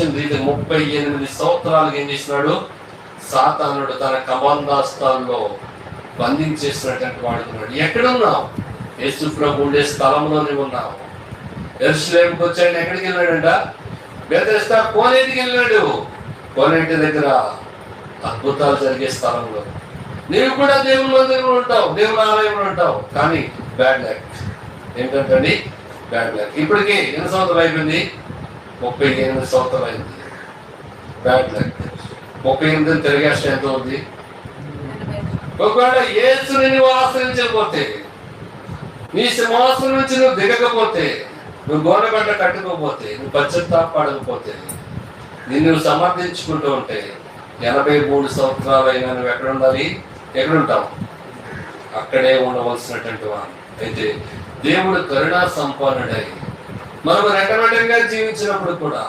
వచ్చింది. ఇది 38 సంవత్సరాలకు ఏం చేసినాడు? సాతానుడు తన కమాండాస్తాల్లో బంధించేసినటువంటి వాడుతున్నాడు. ఎక్కడున్నావు? యేసు ప్రభు ఉండే స్థలంలోనే ఉన్నావు. యెరూషలేముకి వచ్చాడు. ఎక్కడికి వెళ్ళాడంట? బెతెస్దా కోనేటికి వెళ్ళాడు. కోనేటి దగ్గర అద్భుతాలు జరిగే స్థలంలో నీవు కూడా దేవుని మందిరంలో ఉంటావు, దేవుని ఆలయంలో ఉంటావు. కానీ బ్యాడ్ లక్ ఏంటంటే బ్యాడ్ లక్. ఇప్పటికీ ఎన్ని సంవత్సరాలు అయిపోయింది? 38 సంవత్సరాలు అయింది. Bad luck. 38 తిరిగేస్తే ఎంత ఉంది? ఒకవేళ యేసుని నువ్వు ఆశ్రయించకపోతే, నీ సింహాసనం నుంచి నువ్వు దిగకపోతే, నువ్వు గోనగడ్డ కట్టుకోకపోతే, నువ్వు పశ్చాత్తాపడకపోతే, నిన్ను సమర్థించుకుంటూ ఉంటే 83 సంవత్సరాలు అయినా నువ్వు ఎక్కడ ఉండాలి? ఎక్కడుంటావు? అక్కడే ఉండవలసినటువంటి వాడు. అయితే దేవుడు కరుణా సంపన్నుడై మనము రెక్కనోటంగా జీవించినప్పుడు కూడా